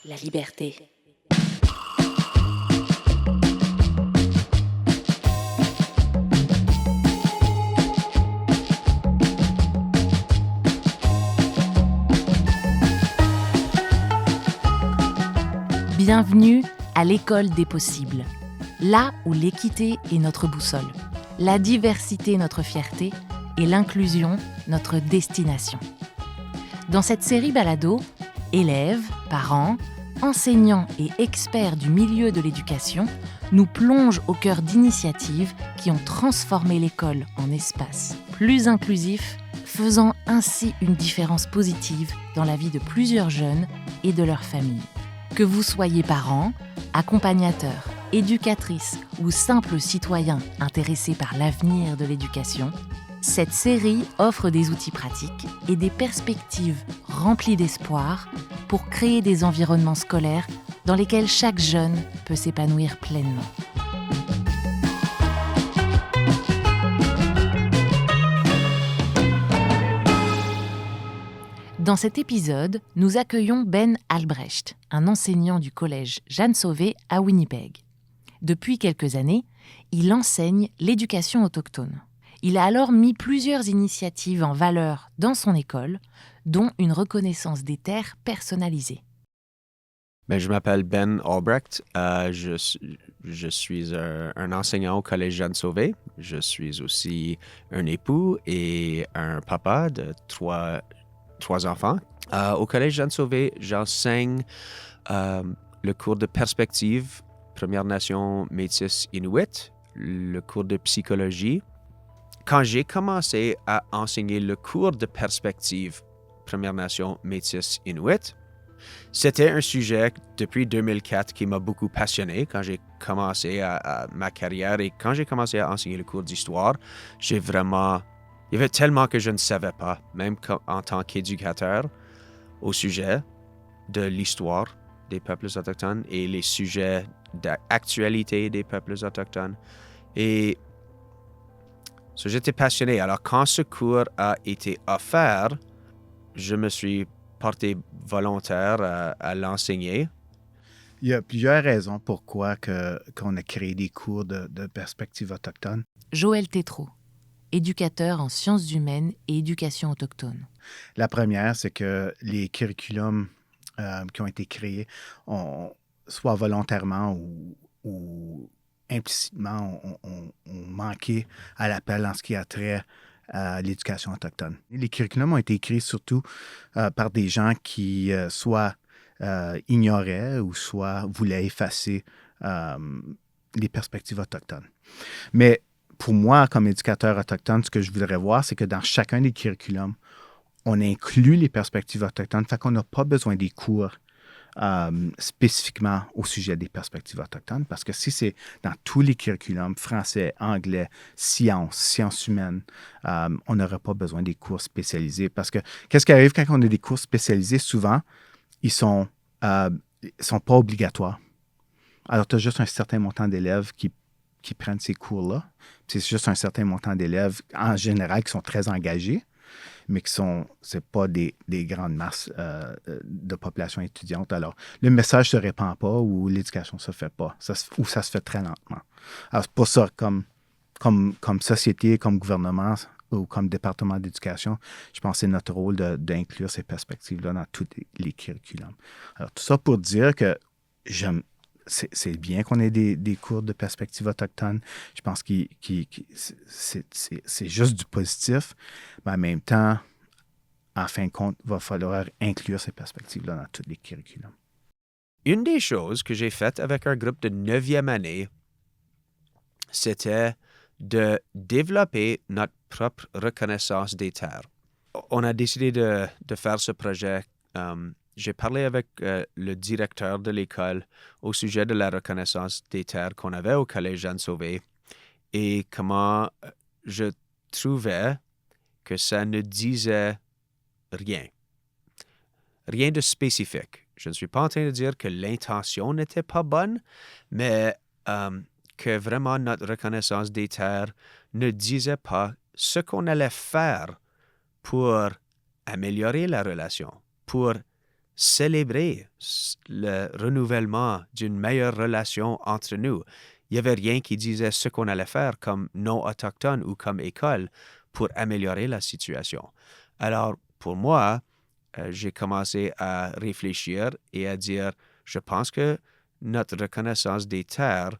la liberté. Bienvenue à l'école des possibles, là où l'équité est notre boussole, la diversité notre fierté et l'inclusion notre destination. Dans cette série balado, élèves, parents, enseignants et experts du milieu de l'éducation nous plongent au cœur d'initiatives qui ont transformé l'école en espace plus inclusif, faisant ainsi une différence positive dans la vie de plusieurs jeunes et de leurs familles. Que vous soyez parents, accompagnateurs, éducatrices ou simples citoyens intéressés par l'avenir de l'éducation, cette série offre des outils pratiques et des perspectives remplies d'espoir pour créer des environnements scolaires dans lesquels chaque jeune peut s'épanouir pleinement. Dans cet épisode, nous accueillons Ben Albrecht, un enseignant du collège Jeanne Sauvé à Winnipeg. Depuis quelques années, il enseigne l'éducation autochtone. Il a alors mis plusieurs initiatives en valeur dans son école, dont une reconnaissance des terres personnalisée. Je m'appelle Ben Albrecht. Je suis un enseignant au Collège Jeanne Sauvé. Je suis aussi un époux et un papa de trois enfants. Au Collège Jeanne Sauvé, j'enseigne le cours de perspective Première Nation Métis Inuit, le cours de psychologie. Quand j'ai commencé à enseigner le cours de perspective Première Nation Métis Inuit, c'était un sujet depuis 2004 qui m'a beaucoup passionné quand j'ai commencé à ma carrière et quand j'ai commencé à enseigner le cours d'histoire, il y avait tellement que je ne savais pas, même en tant qu'éducateur, au sujet de l'histoire des peuples autochtones et les sujets d'actualité des peuples autochtones. Et j'étais passionné. Alors, quand ce cours a été offert, je me suis porté volontaire à l'enseigner. Il y a plusieurs raisons pourquoi qu'on a créé des cours de perspective autochtone. Joël Tétrault, éducateur en sciences humaines et éducation autochtone. La première, c'est que les curriculums qui ont été créés, soit volontairement ou implicitement, ont manqué à l'appel en ce qui a trait à l'éducation autochtone. Les curriculums ont été écrits surtout par des gens qui soit ignoraient ou soit voulaient effacer les perspectives autochtones. Mais pour moi, comme éducateur autochtone, ce que je voudrais voir, c'est que dans chacun des curriculums, on inclut les perspectives autochtones, fait qu'on n'a pas besoin des cours spécifiquement au sujet des perspectives autochtones, parce que si c'est dans tous les curriculums, français, anglais, sciences humaines, on n'aurait pas besoin des cours spécialisés, parce que qu'est-ce qui arrive quand on a des cours spécialisés? Souvent, ils sont pas obligatoires. Alors, tu as juste un certain montant d'élèves qui prennent ces cours-là. C'est juste un certain montant d'élèves, en général, qui sont très engagés, mais c'est pas des grandes masses de population étudiante. Alors, le message ne se répand pas ou l'éducation ne se fait pas, ou ça se fait très lentement. Alors, c'est pour ça, comme société, comme gouvernement ou comme département d'éducation, je pense que c'est notre rôle d'inclure ces perspectives-là dans tous les curriculums. Alors, tout ça pour dire que c'est bien qu'on ait des cours de perspective autochtone. Je pense que c'est juste du positif, mais en même temps, en fin de compte, il va falloir inclure ces perspectives-là dans tous les curriculums. Une des choses que j'ai faites avec un groupe de 9e année, c'était de développer notre propre reconnaissance des terres. On a décidé de faire ce projet. J'ai parlé avec le directeur de l'école au sujet de la reconnaissance des terres qu'on avait au Collège Jeanne Sauvé et comment je trouvais que ça ne disait rien. Rien de spécifique. Je ne suis pas en train de dire que l'intention n'était pas bonne, mais que vraiment notre reconnaissance des terres ne disait pas ce qu'on allait faire pour améliorer la relation, pour célébrer le renouvellement d'une meilleure relation entre nous. Il n'y avait rien qui disait ce qu'on allait faire comme non-autochtone ou comme école pour améliorer la situation. Alors, pour moi, j'ai commencé à réfléchir et à dire, je pense que notre reconnaissance des terres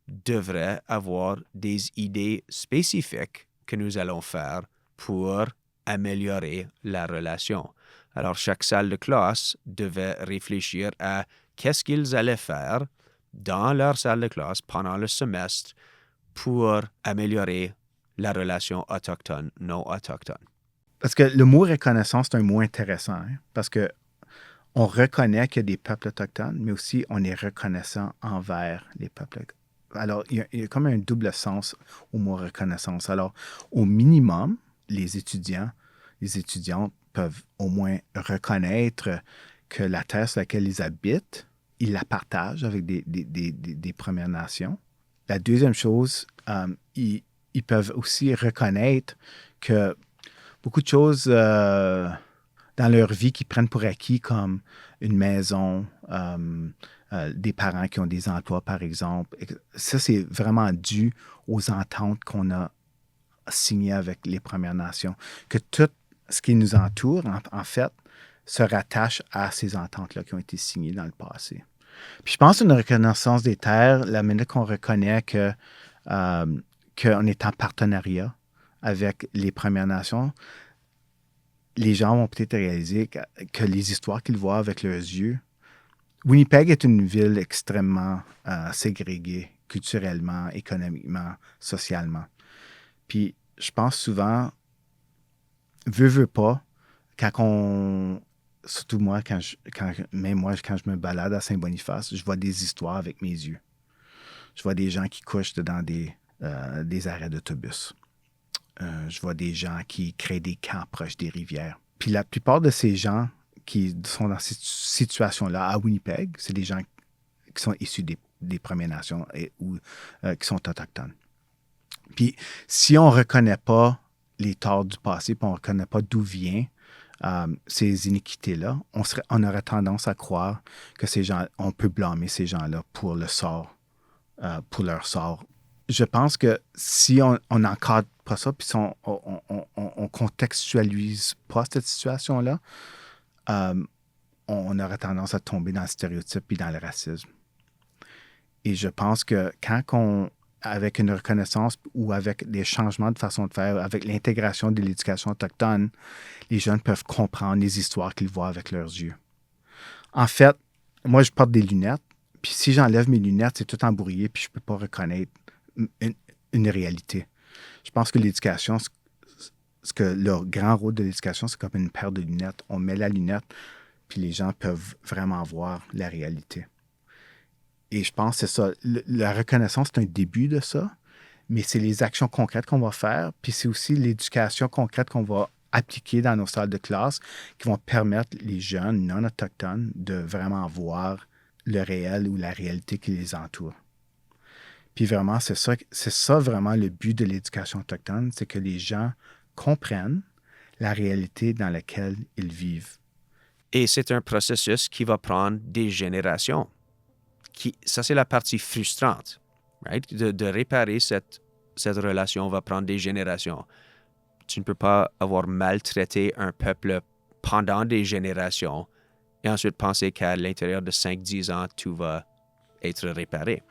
devrait avoir des idées spécifiques que nous allons faire pour améliorer la relation. Alors, chaque salle de classe devait réfléchir à qu'est-ce qu'ils allaient faire dans leur salle de classe pendant le semestre pour améliorer la relation autochtone-non autochtone. Parce que le mot reconnaissance, c'est un mot intéressant, hein, parce que on reconnaît qu'il y a des peuples autochtones, mais aussi on est reconnaissant envers les peuples. Alors, il y a comme un double sens au mot reconnaissance. Alors, au minimum, les étudiantes peuvent au moins reconnaître que la terre sur laquelle ils habitent, ils la partagent avec des Premières Nations. La deuxième chose, ils peuvent aussi reconnaître que beaucoup de choses dans leur vie qu'ils prennent pour acquis, comme une maison, des parents qui ont des emplois, par exemple. Ça, c'est vraiment dû aux ententes qu'on a signées avec les Premières Nations. Que tout ce qui nous entoure, en fait, se rattache à ces ententes-là qui ont été signées dans le passé. Puis je pense qu'une reconnaissance des terres, la minute qu'on reconnaît qu'on est en partenariat avec les Premières Nations, les gens vont peut-être réaliser que les histoires qu'ils voient avec leurs yeux. Winnipeg est une ville extrêmement ségrégée, culturellement, économiquement, socialement. Puis je pense souvent, veut pas, surtout moi, quand je me balade à Saint-Boniface, je vois des histoires avec mes yeux. Je vois des gens qui couchent dans des arrêts d'autobus. Je vois des gens qui créent des camps proches des rivières. Puis la plupart de ces gens qui sont dans cette situation-là à Winnipeg, c'est des gens qui sont issus des Premières Nations ou qui sont autochtones. Puis si on ne reconnaît pas les torts du passé, puis on ne reconnaît pas d'où viennent ces iniquités-là, on aurait tendance à croire que on peut blâmer ces gens-là pour leur sort. Je pense que si on n'encadre pas ça, puis si on contextualise pas cette situation-là, on aurait tendance à tomber dans le stéréotype et dans le racisme. Et je pense que avec une reconnaissance ou avec des changements de façon de faire, avec l'intégration de l'éducation autochtone, les jeunes peuvent comprendre les histoires qu'ils voient avec leurs yeux. En fait, moi, je porte des lunettes, puis si j'enlève mes lunettes, c'est tout embrouillé, puis je ne peux pas reconnaître une réalité. Je pense que l'éducation, le grand rôle de l'éducation, c'est comme une paire de lunettes. On met la lunette, puis les gens peuvent vraiment voir la réalité. Et je pense que c'est ça. La reconnaissance, c'est un début de ça, mais c'est les actions concrètes qu'on va faire, puis c'est aussi l'éducation concrète qu'on va appliquer dans nos salles de classe qui vont permettre les jeunes non autochtones de vraiment voir le réel ou la réalité qui les entoure. Puis vraiment, c'est ça vraiment le but de l'éducation autochtone, c'est que les gens comprennent la réalité dans laquelle ils vivent. Et c'est un processus qui va prendre des générations. Ça, c'est la partie frustrante, right? De réparer cette relation va prendre des générations. Tu ne peux pas avoir maltraité un peuple pendant des générations et ensuite penser qu'à l'intérieur de 5-10 ans, tout va être réparé.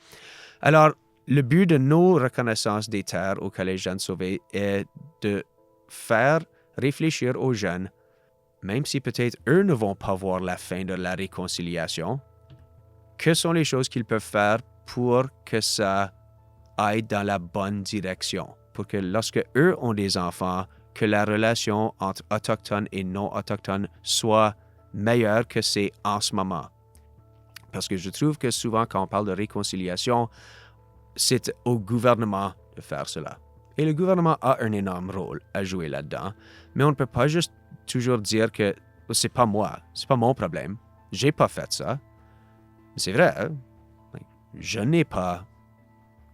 Alors, le but de nos reconnaissances des terres au Collège Jeanne Sauvé est de faire réfléchir aux jeunes, même si peut-être eux ne vont pas voir la fin de la réconciliation, que sont les choses qu'ils peuvent faire pour que ça aille dans la bonne direction, pour que lorsque eux ont des enfants, que la relation entre autochtones et non autochtones soit meilleure que c'est en ce moment. Parce que je trouve que souvent, quand on parle de réconciliation, c'est au gouvernement de faire cela. Et le gouvernement a un énorme rôle à jouer là-dedans, mais on ne peut pas juste toujours dire que c'est pas moi, c'est pas mon problème, j'ai pas fait ça. C'est vrai, hein? Je n'ai pas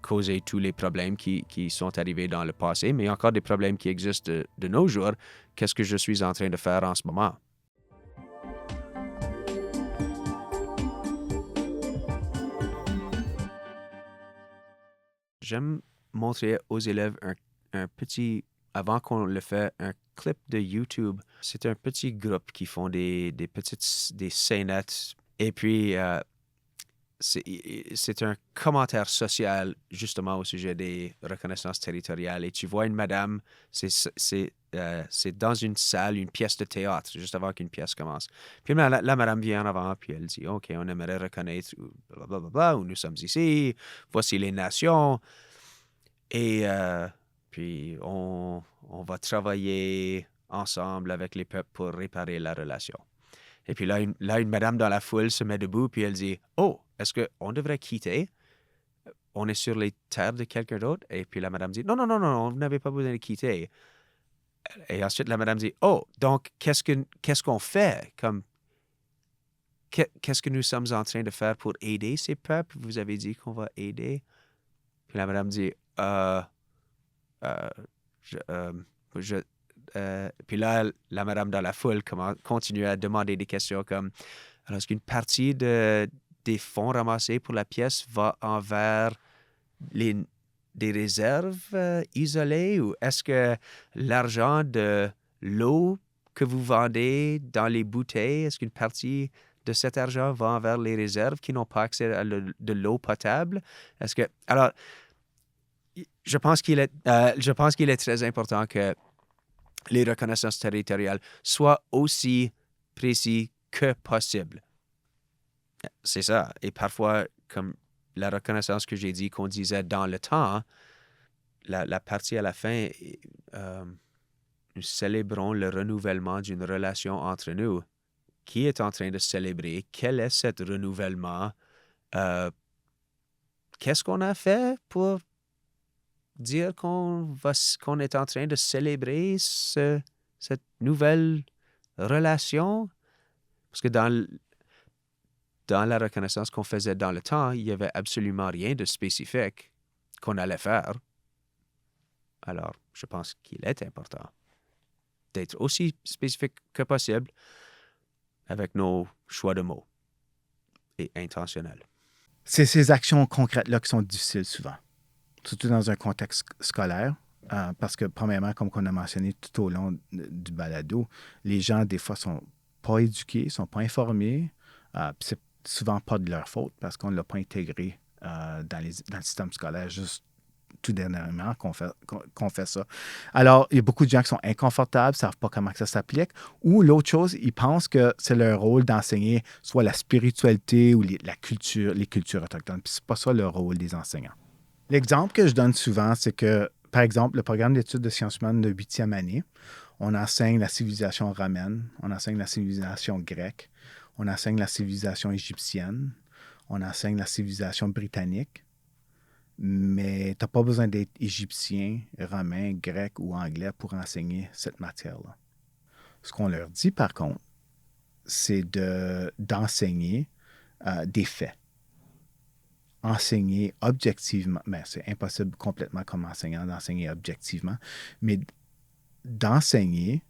causé tous les problèmes qui sont arrivés dans le passé, mais il y a encore des problèmes qui existent de nos jours. Qu'est-ce que je suis en train de faire en ce moment? j'aime montrer aux élèves un petit, avant qu'on le fait, un clip de YouTube. C'est un petit groupe qui font des scénettes. Et puis, c'est un commentaire social justement au sujet des reconnaissances territoriales. Et tu vois une madame, c'est dans une salle, une pièce de théâtre, juste avant qu'une pièce commence. Puis la madame vient en avant, puis elle dit, OK, on aimerait reconnaître, blablabla, où nous sommes ici, voici les nations. Et puis on va travailler ensemble avec les peuples pour réparer la relation. Et puis là, une madame dans la foule se met debout, puis elle dit, oh, est-ce qu'on devrait quitter? On est sur les terres de quelqu'un d'autre? Et puis la madame dit, non, vous n'avez pas besoin de quitter. Et ensuite, la madame dit, oh, donc qu'est-ce qu'on fait? Qu'est-ce que nous sommes en train de faire pour aider ces peuples? Vous avez dit qu'on va aider? Puis la madame dit, puis là, la madame dans la foule continue à demander des questions comme, alors, est-ce qu'une partie des fonds ramassés pour la pièce va envers des réserves isolées, ou est-ce que l'argent de l'eau que vous vendez dans les bouteilles, est-ce qu'une partie de cet argent va envers les réserves qui n'ont pas accès à de l'eau potable? Alors, je pense qu'il est très important que les reconnaissances territoriales soient aussi précis que possible. C'est ça. Et parfois, comme la reconnaissance que j'ai dit qu'on disait dans le temps, la partie à la fin, nous célébrons le renouvellement d'une relation entre nous. Qui est en train de célébrer? Quel est ce renouvellement? Qu'est-ce qu'on a fait pour dire qu'on est en train de célébrer cette nouvelle relation? Parce que dans la reconnaissance qu'on faisait dans le temps, il n'y avait absolument rien de spécifique qu'on allait faire. Alors, je pense qu'il est important d'être aussi spécifique que possible avec nos choix de mots et intentionnels. C'est ces actions concrètes-là qui sont difficiles souvent, surtout dans un contexte scolaire, parce que, premièrement, comme on a mentionné tout au long du balado, les gens, des fois, sont pas éduqués, ne sont pas informés, puis c'est souvent pas de leur faute parce qu'on ne l'a pas intégré dans le système scolaire juste tout dernièrement qu'on fait ça. Alors, il y a beaucoup de gens qui sont inconfortables, ne savent pas comment que ça s'applique, ou l'autre chose, ils pensent que c'est leur rôle d'enseigner soit la spiritualité ou les cultures autochtones, puis c'est pas ça le rôle des enseignants. L'exemple que je donne souvent, c'est que, par exemple, le programme d'études de sciences humaines de 8e année, on enseigne la civilisation romaine, on enseigne la civilisation grecque, on enseigne la civilisation égyptienne, on enseigne la civilisation britannique, mais tu n'as pas besoin d'être égyptien, romain, grec ou anglais pour enseigner cette matière-là. Ce qu'on leur dit, par contre, c'est d'enseigner des faits. Enseigner objectivement, mais c'est impossible complètement comme enseignant d'enseigner objectivement, mais d'enseigner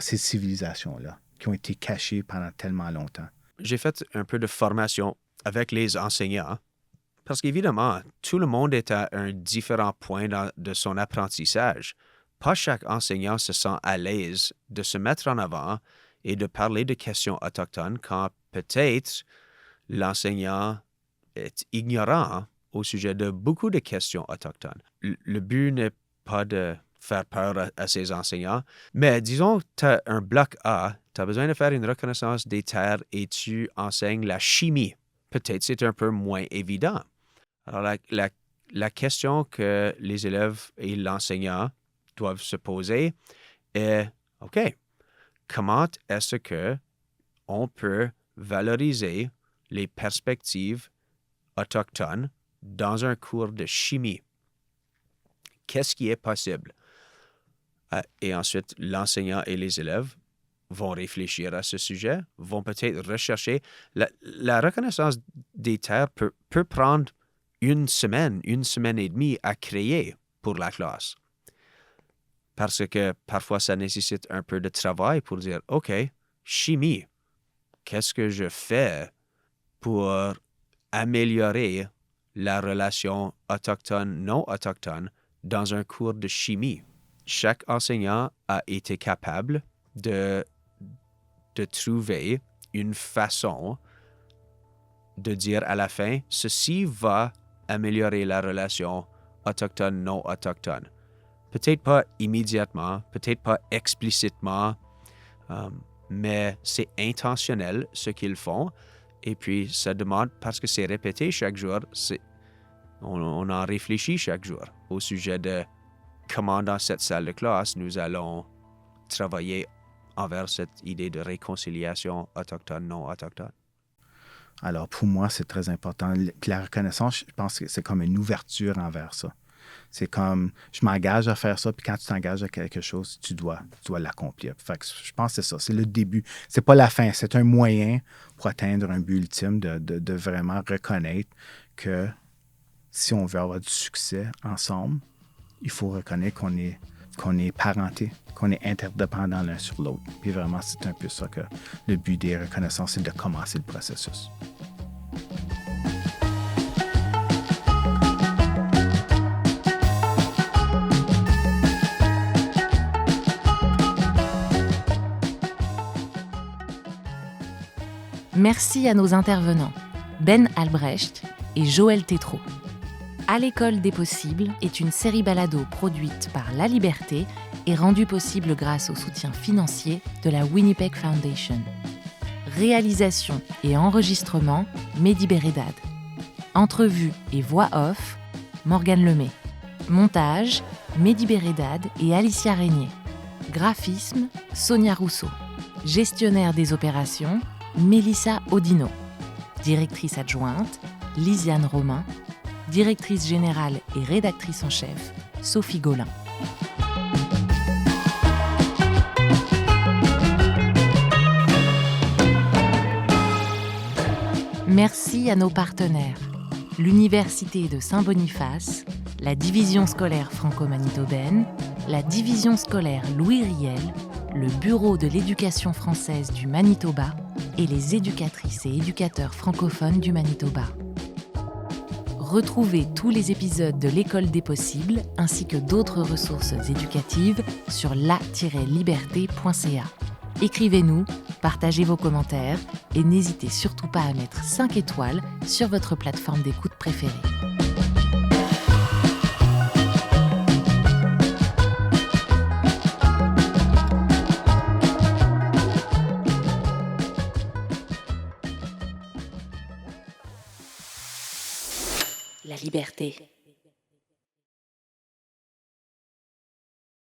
ces civilisations-là qui ont été cachées pendant tellement longtemps. J'ai fait un peu de formation avec les enseignants parce qu'évidemment, tout le monde est à un différent point de son apprentissage. Pas chaque enseignant se sent à l'aise de se mettre en avant et de parler de questions autochtones quand peut-être l'enseignant est ignorant au sujet de beaucoup de questions autochtones. Le but n'est pas de faire peur à ces enseignants, mais disons que tu as un bloc A, tu as besoin de faire une reconnaissance des terres et tu enseignes la chimie. Peut-être c'est un peu moins évident. Alors la question que les élèves et l'enseignant doivent se poser est, OK, comment est-ce qu'on peut valoriser les perspectives autochtones dans un cours de chimie? Qu'est-ce qui est possible? Et ensuite, l'enseignant et les élèves vont réfléchir à ce sujet, vont peut-être rechercher. La reconnaissance des terres peut prendre une semaine et demie à créer pour la classe. Parce que parfois, ça nécessite un peu de travail pour dire, OK, chimie, qu'est-ce que je fais pour améliorer la relation autochtone-non autochtone dans un cours de chimie. Chaque enseignant a été capable de trouver une façon de dire à la fin, ceci va améliorer la relation autochtone-non autochtone. Peut-être pas immédiatement, peut-être pas explicitement, mais c'est intentionnel ce qu'ils font. Et puis, ça demande, parce que c'est répété chaque jour, on en réfléchit chaque jour au sujet de comment dans cette salle de classe nous allons travailler envers cette idée de réconciliation autochtone-non autochtone. Alors, pour moi, c'est très important. Puis la reconnaissance, je pense que c'est comme une ouverture envers ça. C'est comme, je m'engage à faire ça, puis quand tu t'engages à quelque chose, tu dois l'accomplir. Fait que je pense que c'est ça, c'est le début. C'est pas la fin, c'est un moyen pour atteindre un but ultime de vraiment reconnaître que si on veut avoir du succès ensemble, il faut reconnaître qu'on est parenté, qu'on est interdépendants l'un sur l'autre. Puis vraiment, c'est un peu ça que le but des reconnaissances, c'est de commencer le processus. Merci à nos intervenants, Ben Albrecht et Joël Tétrault. À l'école des possibles est une série balado produite par La Liberté et rendue possible grâce au soutien financier de la Winnipeg Foundation. Réalisation et enregistrement, Mehdi Bérédad. Entrevue et voix off, Morgane Lemay. Montage, Mehdi Bérédad et Alicia Régnier. Graphisme, Sonia Rousseau. Gestionnaire des opérations, Mélissa Audino. Directrice adjointe, Lisiane Romain. Directrice générale et rédactrice en chef, Sophie Gaulin. Merci à nos partenaires, l'Université de Saint-Boniface, la Division scolaire franco-manitobaine, la Division scolaire Louis Riel, le Bureau de l'éducation française du Manitoba et les éducatrices et éducateurs francophones du Manitoba. Retrouvez tous les épisodes de l'École des possibles ainsi que d'autres ressources éducatives sur la-liberté.ca. Écrivez-nous, partagez vos commentaires et n'hésitez surtout pas à mettre 5 étoiles sur votre plateforme d'écoute préférée. La liberté.